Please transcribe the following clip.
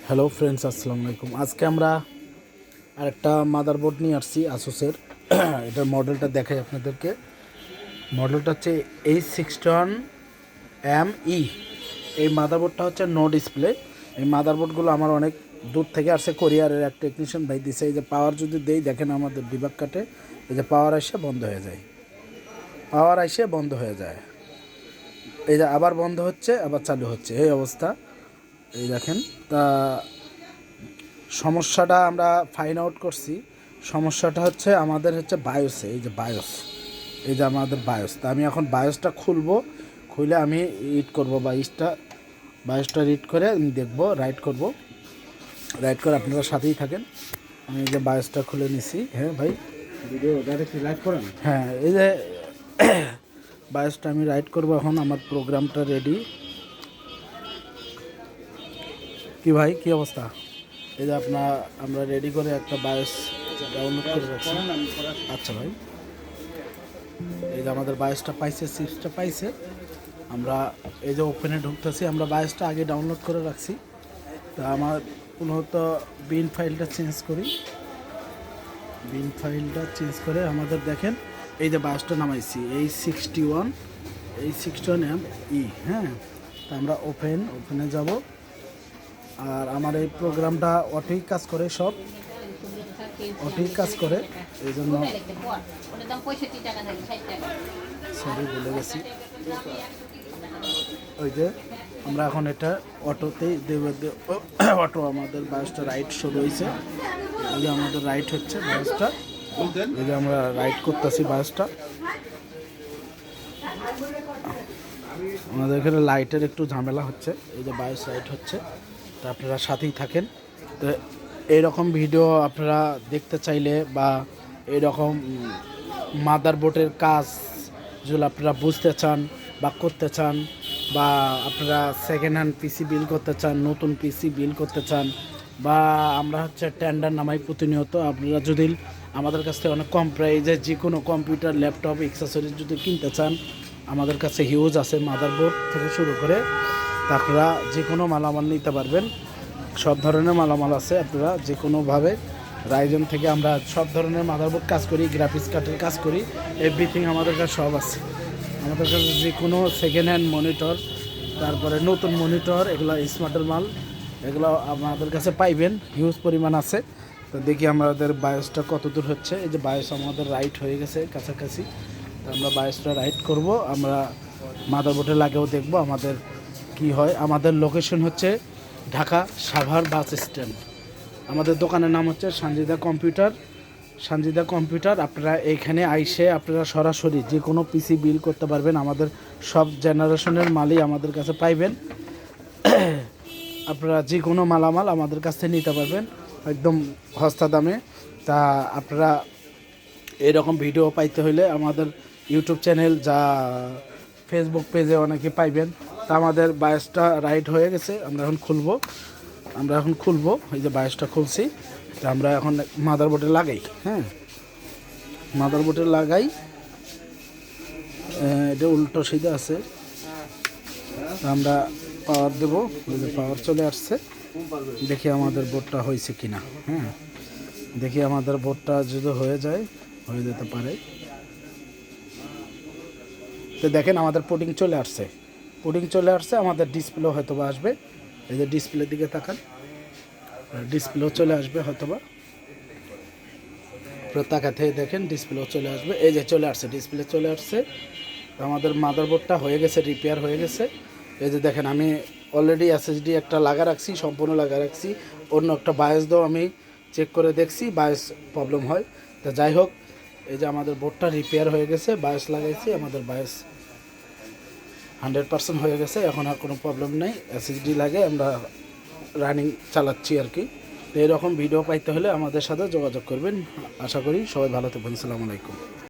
Hello friends, আসসালামু আলাইকুম। আজকে আমরা আরেকটা মাদারবোর্ড নিয়ে আসছি আসুসের। এটার মডেলটা দেখাই আপনাদেরকে। মডেলটা হচ্ছে H61ME। এই মাদারবোর্ডটা হচ্ছে নো ডিসপ্লে। এই মাদারবোর্ডগুলো আমার অনেক দূর থেকে আসছে, কোরিয়ারের এক টেকনিশিয়ান ভাই দিছে। এই যে পাওয়ার যদি দেই, দেখেন আমাদের ডিবাগ কাটে, এই যে পাওয়ার আসে বন্ধ হয়ে যায়, পাওয়ার আসে বন্ধ হয়ে যায়, এই যে আবার বন্ধ হচ্ছে আবার চালু হচ্ছে, এই অবস্থা। এই দেখেন। তা সমস্যাটা আমরা ফাইন্ড আউট করছি। সমস্যাটা হচ্ছে আমাদের হচ্ছে বায়োসে। এই যে বায়োস, এই যে আমাদের বায়োস। তা আমি এখন বায়োসটা খুলবো, খুলে আমি রিড করবো বায়োসটা রিড করে আমি দেখবো, রাইট করব। রাইট করে আপনারা সাথেই থাকেন। আমি এই যে বায়োসটা খুলে নিছি। হ্যাঁ ভাই, ভিডিও ডাইরেক্টলি লাইভ করেন? হ্যাঁ, এই যে বায়োসটা আমি রাইট করব। এখন আমার প্রোগ্রামটা রেডি। কি ভাই, কি অবস্থা? এই যে আমরা রেডি করে একটা বায়োস ডাউনলোড করে রাখছি। আচ্ছা ভাই, এই যে আমাদের বায়োসটা পাইছে, চিপসটা পাইছে। আমরা এই যে ওপেনে ঢুকতেছি। আমরা বায়োসটা আগে ডাউনলোড করে রাখছি। তা আমার পুনঃত বিন ফাইলটা চেঞ্জ করি। বিন ফাইলটা চেঞ্জ করে আমাদের দেখেন এই যে বায়োসটা নামাইছি, H61ME। হ্যাঁ, তা আমরা ওপেনে যাব। আর আমার এই প্রোগ্রামটা অটোই কাজ করে, সব অটোই কাজ করে। এই জন্য সরি ভুলে গেছি। ওই যে আমরা এখন এটা অটোতেই দেবে, অটো আমাদের বাসটা রাইট শুরু হয়েছে। এই যে আমাদের রাইট হচ্ছে বাসটা, এই যে আমরা রাইট করতেছি বাসটা। আমাদের এখানে লাইটের একটু ঝামেলা হচ্ছে। এই যে বাস রাইট হচ্ছে, তা আপনারা সাথেই থাকেন। তো এইরকম ভিডিও আপনারা দেখতে চাইলে বা এইরকম মাদারবোর্ডের কাজ যেগুলো আপনারা বুঝতে চান বা করতে চান, বা আপনারা সেকেন্ড হ্যান্ড পিসি বিল করতে চান, নতুন পিসি বিল করতে চান, বা আমরা হচ্ছে টেন্ডার নামাই প্রতিনিয়ত, আপনারা যদি আমাদের কাছ থেকে অনেক কম প্রাইজে যে কোনো কম্পিউটার, ল্যাপটপ, অ্যাক্সেসরিজ যদি কিনতে চান, আমাদের কাছে হিউজ আছে। মাদারবোর্ড থেকে শুরু করে তা আপনারা যে কোনো মালামাল নিতে পারবেন। সব ধরনের মালামাল আছে, আপনারা যে কোনোভাবে রাইজন থেকে আমরা সব ধরনের মাদারবোর্ড কাজ করি, গ্রাফিক্স কার্ডের কাজ করি, এভরিথিং আমাদের কাছে সব আছে। আমাদের কাছে যে কোনো সেকেন্ড হ্যান্ড মনিটর, তারপরে নতুন মনিটর, এগুলো স্মার্টের মাল, এগুলো আমাদের কাছে পাইবেন, হিউজ পরিমাণ আছে। তো দেখি আমাদের বায়োসটা কত দূর হচ্ছে। এই যে বায়োস আমাদের রাইট হয়ে গেছে কাছাকাছি। তো আমরা বায়োসটা রাইট করব, আমরা মাদারবোর্ডে লাগেও দেখব আমাদের কি হয়। আমাদের লোকেশন হচ্ছে ঢাকা সাভার বাস স্ট্যান্ড। আমাদের দোকানের নাম হচ্ছে সানজিদা কম্পিউটার। আপনারা এইখানে আইসে আপনারা সরাসরি যে কোনো পিসি বিল করতে পারবেন। আমাদের সব জেনারেশনের মালই আমাদের কাছে পাইবেন। আপনারা যে কোনো মালামাল আমাদের কাছ থেকে নিতে পারবেন একদম সস্তা দামে। তা আপনারা এরকম ভিডিও পাইতে হলে আমাদের ইউটিউব চ্যানেল যা ফেসবুক পেজে অনেকে পাইবেন। তা আমাদের বায়োসটা রাইট হয়ে গেছে, আমরা এখন খুলবো। এই যে বায়োসটা খুলছি। তা আমরা এখন মাদারবোর্ডে লাগাই। হ্যাঁ, মাদারবোর্ডে লাগাই। এটা উল্টো সিধা আছে। আমরা পাওয়ার দেবো, পাওয়ার চলে আসছে। দেখি আমাদের বোর্ডটা হয়েছে কিনা। হ্যাঁ, দেখি আমাদের বোর্ডটা যদি হয়ে যেতে পারে। তো দেখেন আমাদের পুডিং চলে আসছে। আমাদের ডিসপ্লে হয়তো বা আসবে। এই যে ডিসপ্লের দিকে তাকান, ডিসপ্লেও চলে আসবে হয়তো বা। তাকাতে দেখেন ডিসপ্লেও চলে আসবে। এই যে চলে আসছে, ডিসপ্লে চলে আসছে। আমাদের মাদারবোর্ডটা হয়ে গেছে, রিপেয়ার হয়ে গেছে। এই যে দেখেন আমি অলরেডি এসএসডি একটা লাগা রাখছি, সম্পূর্ণ লাগা রাখছি। অন্য একটা বায়োস দাও আমি চেক করে দেখছি, বায়োস প্রবলেম হয়। তা যাই হোক, এই যে আমাদের বোর্ডটা রিপেয়ার হয়ে গেছে, বায়োস লাগাইছি, আমাদের বায়োস 100% হয়ে গেছে। এখন আর কোনো প্রবলেম নেই। এসএসডি লাগে আমরা রানিং চালাচ্ছি আর কি। তো এরকম ভিডিও পাইতে হলে আমাদের সাথে যোগাযোগ করবেন। আশা করি সবাই ভালো থাকবেন। আসসালামু আলাইকুম।